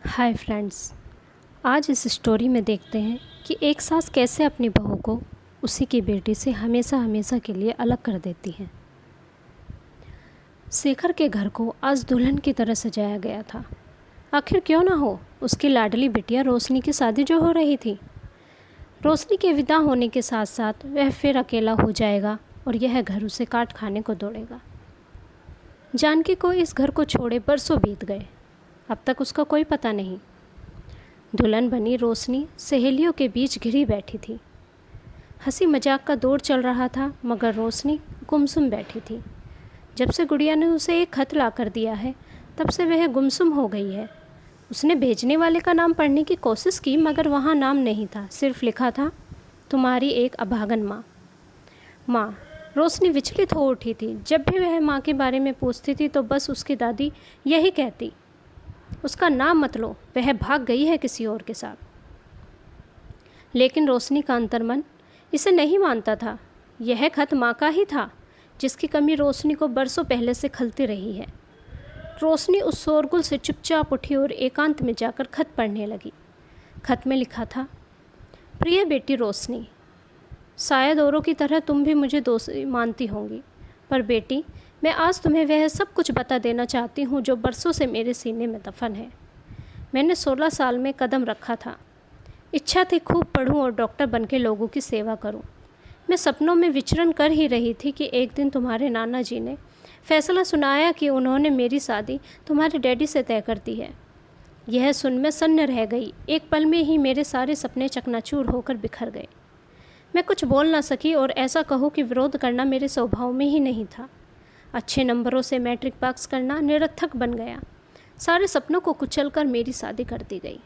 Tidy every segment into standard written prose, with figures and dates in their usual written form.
Hi friends. आज इस story में देखते हैं कि एक सास कैसे अपनी बहू को उसी की बेटी से हमेशा हमेशा के लिए अलग कर देती है। शेखर के घर को आज दुल्हन की तरह सजाया गया था। आखिर क्यों ना हो, उसकी लाडली बिटिया रोशनी की शादी जो हो रही थी। रोशनी के विदा होने के साथ साथ वह फिर अकेला हो जाएगा और यह घर उसे काट खाने को दौड़ेगा। जानकी को इस घर को छोड़े बरसों बीत गए, अब तक उसका कोई पता नहीं। दुल्हन बनी रोशनी सहेलियों के बीच घिरी बैठी थी। हंसी मजाक का दौर चल रहा था, मगर रोशनी गुमसुम बैठी थी। जब से गुड़िया ने उसे एक खत ला कर दिया है, तब से वह गुमसुम हो गई है। उसने भेजने वाले का नाम पढ़ने की कोशिश की, मगर वहाँ नाम नहीं था, सिर्फ लिखा था तुम्हारी एक अभागन माँ। माँ। रोशनी विचलित हो उठी थी। जब भी वह माँ के बारे में पूछती थी तो बस उसकी दादी यही कहती, उसका नाम मत लो, वह भाग गई है किसी और के साथ। लेकिन रोशनी का अंतर्मन इसे नहीं मानता था। यह खत माँ का ही था, जिसकी कमी रोशनी को बरसों पहले से खलती रही है। रोशनी उस शोरगुल से चुपचाप उठी और एकांत में जाकर खत पढ़ने लगी। खत में लिखा था, प्रिय बेटी रोशनी, शायद औरों की तरह तुम भी मुझे दोषी मानती होंगी, पर बेटी मैं आज तुम्हें वह सब कुछ बता देना चाहती हूँ जो बरसों से मेरे सीने में दफन है। मैंने 16 साल में कदम रखा था। इच्छा थी खूब पढ़ूँ और डॉक्टर बनके लोगों की सेवा करूँ। मैं सपनों में विचरण कर ही रही थी कि एक दिन तुम्हारे नाना जी ने फैसला सुनाया कि उन्होंने मेरी शादी तुम्हारे डैडी से तय कर दी है। यह सुन मैं सन्न रह गई। एक पल में ही मेरे सारे सपने चकनाचूर होकर बिखर गए। मैं कुछ बोल ना सकी और ऐसा कहूँ कि विरोध करना मेरे स्वभाव में ही नहीं था। अच्छे नंबरों से मैट्रिक पास करना निरर्थक बन गया। सारे सपनों को कुचलकर मेरी शादी कर दी गई।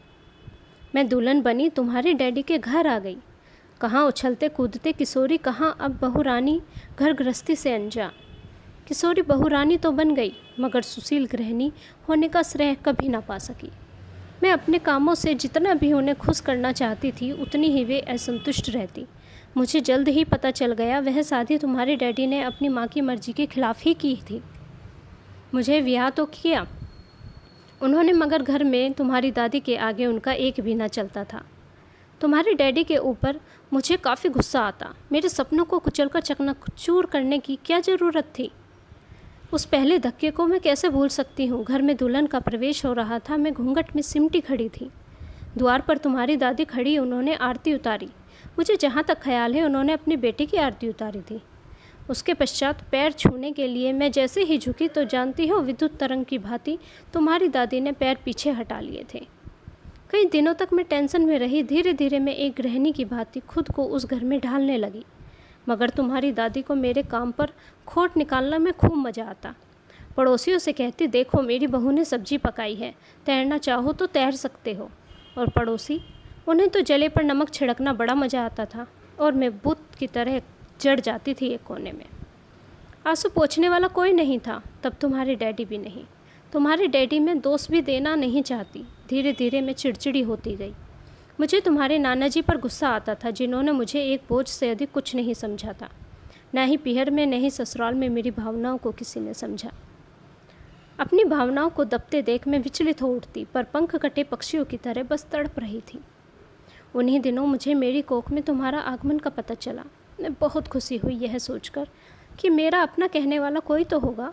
मैं दुल्हन बनी तुम्हारे डैडी के घर आ गई। कहाँ उछलते कूदते किशोरी, कहाँ अब बहुरानी घर गृहस्थी से अनजान। किशोरी बहुरानी तो बन गई, मगर सुशील गृहिणी होने का श्रेय कभी ना पा सकी। मैं अपने कामों से जितना भी उन्हें खुश करना चाहती थी, उतनी ही वे असंतुष्ट रहती। मुझे जल्द ही पता चल गया वह शादी तुम्हारे डैडी ने अपनी माँ की मर्जी के खिलाफ ही की थी। मुझे ब्याह तो किया उन्होंने, मगर घर में तुम्हारी दादी के आगे उनका एक भी ना चलता था। तुम्हारे डैडी के ऊपर मुझे काफ़ी गुस्सा आता। मेरे सपनों को कुचलकर चकनाचूर करने की क्या ज़रूरत थी। उस पहले धक्के को मैं कैसे भूल सकती हूँ। घर में दुल्हन का प्रवेश हो रहा था। मैं घूंघट में सिमटी खड़ी थी। द्वार पर तुम्हारी दादी खड़ी, उन्होंने आरती उतारी। मुझे जहाँ तक ख्याल है उन्होंने अपनी बेटी की आरती उतारी थी। उसके पश्चात पैर छूने के लिए मैं जैसे ही झुकी तो जानती हो विद्युत तरंग की भांति तुम्हारी दादी ने पैर पीछे हटा लिए थे। कई दिनों तक मैं टेंशन में रही। धीरे धीरे मैं एक गृहिणी की भांति खुद को उस घर में ढालने लगी, मगर तुम्हारी दादी को मेरे काम पर खोट निकालना में खूब मज़ा आता। पड़ोसियों से कहती, देखो मेरी बहू ने सब्जी पकाई है, तैरना चाहो तो तैर सकते हो। और पड़ोसी, उन्हें तो जले पर नमक छिड़कना बड़ा मज़ा आता था और मैं बुत की तरह जड़ जाती थी एक कोने में। आंसू पोंछने वाला कोई नहीं था, तब तुम्हारे डैडी भी नहीं। तुम्हारे डैडी में दोष भी देना नहीं चाहती। धीरे धीरे मैं चिड़चिड़ी होती गई। मुझे तुम्हारे नाना जी पर गुस्सा आता था, जिन्होंने मुझे एक बोझ से अधिक कुछ नहीं समझा था। न ही पीहर में, न ही ससुराल में मेरी भावनाओं को किसी ने समझा। अपनी भावनाओं को दबते देख मैं विचलित हो उठती, पर पंख कटे पक्षियों की तरह बस तड़प रही थी। उन्हीं दिनों मुझे मेरी कोख में तुम्हारा आगमन का पता चला। मैं बहुत खुशी हुई यह सोचकर कि मेरा अपना कहने वाला कोई तो होगा।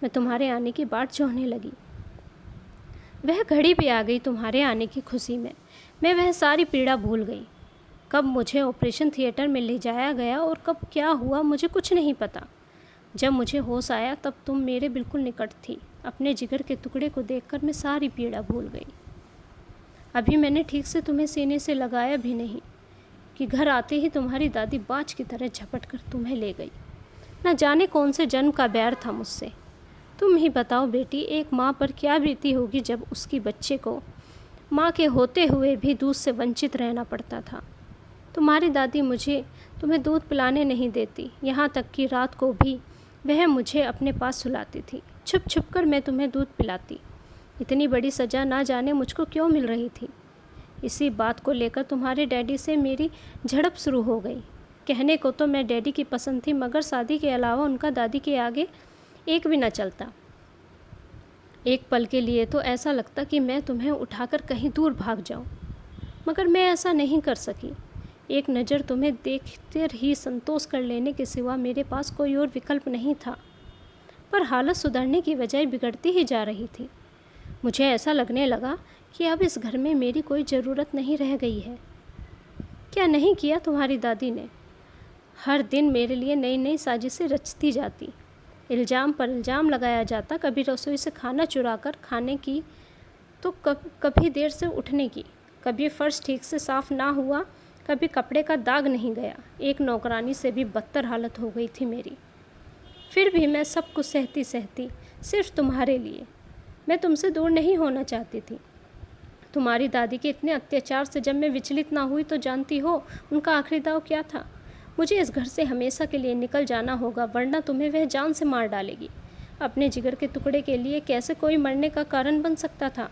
मैं तुम्हारे आने की बाट जोहने लगी। वह घड़ी भी आ गई तुम्हारे आने की खुशी में। मैं वह सारी पीड़ा भूल गई। कब मुझे ऑपरेशन थिएटर में ले जाया गया और कब क्या हुआ मुझे कुछ नहीं पता। जब मुझे होश आया तब तुम मेरे बिल्कुल निकट थी। अपने जिगर के टुकड़े को देखकर मैं सारी पीड़ा भूल गई। अभी मैंने ठीक से तुम्हें सीने से लगाया भी नहीं कि घर आते ही तुम्हारी दादी बाज की तरह झपट कर तुम्हें ले गई। न जाने कौन से जन्म का बैर था मुझसे। तुम ही बताओ बेटी, एक माँ पर क्या बीती होगी जब उसकी बच्चे को माँ के होते हुए भी दूध से वंचित रहना पड़ता था। तुम्हारी दादी मुझे तुम्हें दूध पिलाने नहीं देती, यहाँ तक कि रात को भी वह मुझे अपने पास सुलाती थी। छुप छुप कर मैं तुम्हें दूध पिलाती। इतनी बड़ी सज़ा ना जाने मुझको क्यों मिल रही थी। इसी बात को लेकर तुम्हारे डैडी से मेरी झड़प शुरू हो गई। कहने को तो मैं डैडी की पसंद थी, मगर शादी के अलावा उनका दादी के आगे एक भी न चलता। एक पल के लिए तो ऐसा लगता कि मैं तुम्हें उठाकर कहीं दूर भाग जाऊं, मगर मैं ऐसा नहीं कर सकी। एक नज़र तुम्हें देखते ही संतोष कर लेने के सिवा मेरे पास कोई और विकल्प नहीं था। पर हालत सुधरने की बजाय बिगड़ती ही जा रही थी। मुझे ऐसा लगने लगा कि अब इस घर में मेरी कोई ज़रूरत नहीं रह गई है। क्या नहीं किया तुम्हारी दादी ने? हर दिन मेरे लिए नई नई साजिशें रचती जाती। इल्ज़ाम पर इल्ज़ाम लगाया जाता, कभी रसोई से खाना चुरा कर खाने की, तो कभी देर से उठने की, कभी फ़र्श ठीक से साफ़ ना हुआ, कभी कपड़े का दाग नहीं गया। एक नौकरानी से भी बदतर हालत हो गई थी मेरी। फिर भी मैं सब कुछ सहती सहती सिर्फ तुम्हारे लिए। मैं तुमसे दूर नहीं होना चाहती थी। तुम्हारी दादी के इतने अत्याचार से जब मैं विचलित ना हुई तो जानती हो उनका आखिरी दाव क्या था? मुझे इस घर से हमेशा के लिए निकल जाना होगा, वरना तुम्हें वह जान से मार डालेगी। अपने जिगर के टुकड़े के लिए कैसे कोई मरने का कारण बन सकता था?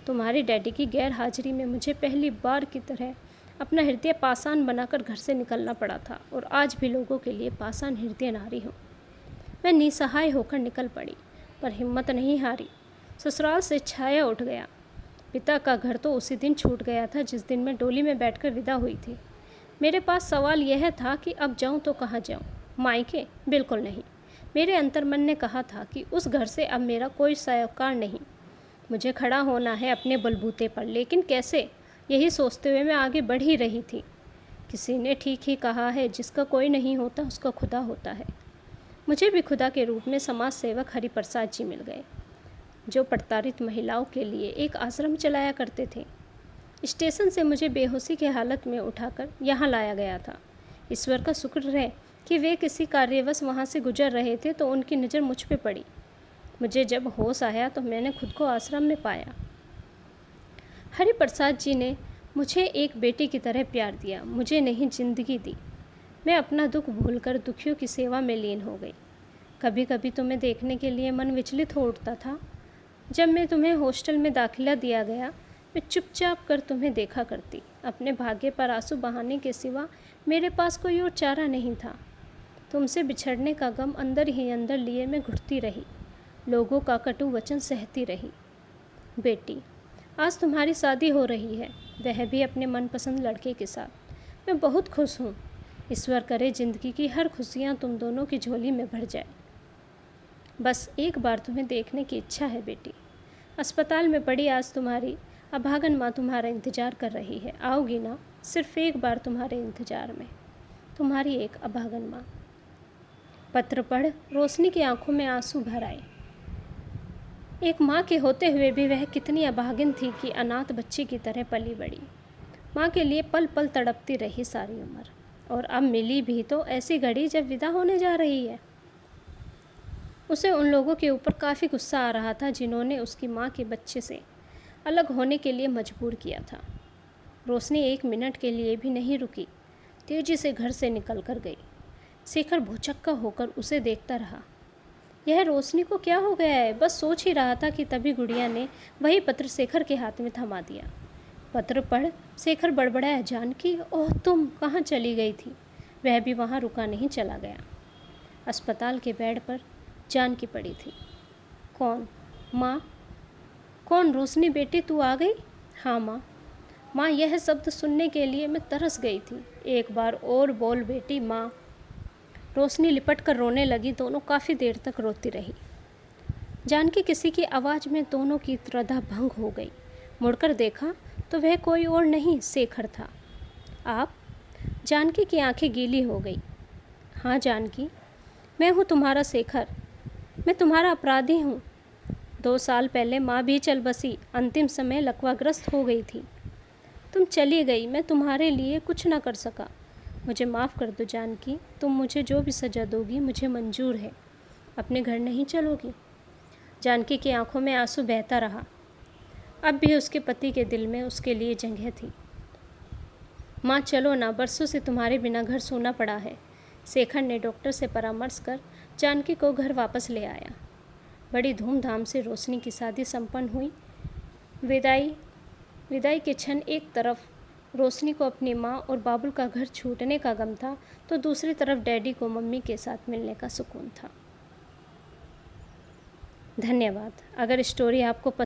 तुम्हारी डैडी की गैर हाजिरी में मुझे पहली बार की तरह अपना हृदय पाषाण बनाकर घर से निकलना पड़ा था, और आज भी लोगों के लिए पाषाण हृदय नारी हूँ। मैं निसहाय होकर निकल पड़ी, पर हिम्मत नहीं हारी। ससुराल से छाया उठ गया। पिता का घर तो उसी दिन छूट गया था जिस दिन मैं डोली में बैठकर विदा हुई थी। मेरे पास सवाल यह था कि अब जाऊं तो कहाँ जाऊं? मायके? बिल्कुल नहीं। मेरे अंतर्मन ने कहा था कि उस घर से अब मेरा कोई सरोकार नहीं। मुझे खड़ा होना है अपने बलबूते पर, लेकिन कैसे? यही सोचते हुए मैं आगे बढ़ ही रही थी। किसी ने ठीक ही कहा है, जिसका कोई नहीं होता उसका खुदा होता है। मुझे भी खुदा के रूप में समाज सेवक हरिप्रसाद जी मिल गए, जो प्रताड़ित महिलाओं के लिए एक आश्रम चलाया करते थे। स्टेशन से मुझे बेहोशी की हालत में उठाकर यहाँ लाया गया था। ईश्वर का शुक्र है कि वे किसी कार्यवश वहाँ से गुजर रहे थे, तो उनकी नज़र मुझ पे पड़ी। मुझे जब होश आया तो मैंने खुद को आश्रम में पाया। हरिप्रसाद जी ने मुझे एक बेटी की तरह प्यार दिया, मुझे नहीं जिंदगी दी। मैं अपना दुख भूलकर दुखियों की सेवा में लीन हो गई। कभी कभी तुम्हें देखने के लिए मन विचलित हो उठता था। जब मैं तुम्हें हॉस्टल में दाखिला दिया गया, मैं चुपचाप कर तुम्हें देखा करती। अपने भाग्य पर आंसू बहाने के सिवा मेरे पास कोई और चारा नहीं था। तुमसे बिछड़ने का गम अंदर ही अंदर लिए मैं घुटती रही, लोगों का कटु वचन सहती रही। बेटी, आज तुम्हारी शादी हो रही है, वह भी अपने मनपसंद लड़के के साथ। मैं बहुत खुश हूँ। ईश्वर करे जिंदगी की हर खुशियाँ तुम दोनों की झोली में भर जाए। बस एक बार तुम्हें देखने की इच्छा है बेटी। अस्पताल में पड़ी आज तुम्हारी अभागन माँ तुम्हारा इंतज़ार कर रही है। आओगी ना? सिर्फ एक बार तुम्हारे इंतज़ार में, तुम्हारी एक अभागन माँ। पत्र पढ़ रोशनी की आंखों में आंसू भर आए। एक माँ के होते हुए भी वह कितनी अभागिन थी कि अनाथ बच्ची की तरह पली बड़ी। माँ के लिए पल पल तड़पती रही सारी उम्र, और अब मिली भी तो ऐसी घड़ी जब विदा होने जा रही है। उसे उन लोगों के ऊपर काफ़ी गुस्सा आ रहा था जिन्होंने उसकी माँ के बच्चे से अलग होने के लिए मजबूर किया था। रोशनी एक मिनट के लिए भी नहीं रुकी, तेजी से घर से निकल कर गई। शेखर भौचक्का होकर उसे देखता रहा। यह रोशनी को क्या हो गया है? बस सोच ही रहा था कि तभी गुड़िया ने वही पत्र शेखर के हाथ में थमा दिया। पत्र पढ़। शेखर बड़बड़ाया। जानकी, ओह तुम कहाँ चली गई थी? वह भी वहाँ रुका नहीं, चला गया। अस्पताल के बेड पर जानकी पड़ी थी। कौन? माँ। कौन? रोशनी बेटी, तू आ गई? हाँ माँ। माँ, यह शब्द सुनने के लिए मैं तरस गई थी। एक बार और बोल बेटी, माँ। रोशनी लिपट कर रोने लगी। दोनों काफ़ी देर तक रोती रही। जानकी किसी की आवाज़ में दोनों की त्रिधा भंग हो गई। मुड़कर देखा तो वह कोई और नहीं, शेखर था। आप? जानकी की आंखें गीली हो गई। हाँ जानकी, मैं हूँ तुम्हारा शेखर। मैं तुम्हारा अपराधी हूँ। 2 साल पहले माँ भी चल बसी, अंतिम समय लकवाग्रस्त हो गई थी। तुम चली गई, मैं तुम्हारे लिए कुछ ना कर सका। मुझे माफ़ कर दो जानकी, तुम मुझे जो भी सज़ा दोगी मुझे मंजूर है। अपने घर नहीं चलोगी? जानकी की आंखों में आंसू बहता रहा। अब भी उसके पति के दिल में उसके लिए जगह थी। माँ चलो ना, बरसों से तुम्हारे बिना घर सोना पड़ा है। शेखर ने डॉक्टर से परामर्श कर जानकी को घर वापस ले आया। बड़ी धूमधाम से रोशनी की शादी संपन्न हुई। विदाई के क्षण एक तरफ रोशनी को अपनी माँ और बाबुल का घर छूटने का गम था, तो दूसरी तरफ डैडी को मम्मी के साथ मिलने का सुकून था। धन्यवाद। अगर स्टोरी आपको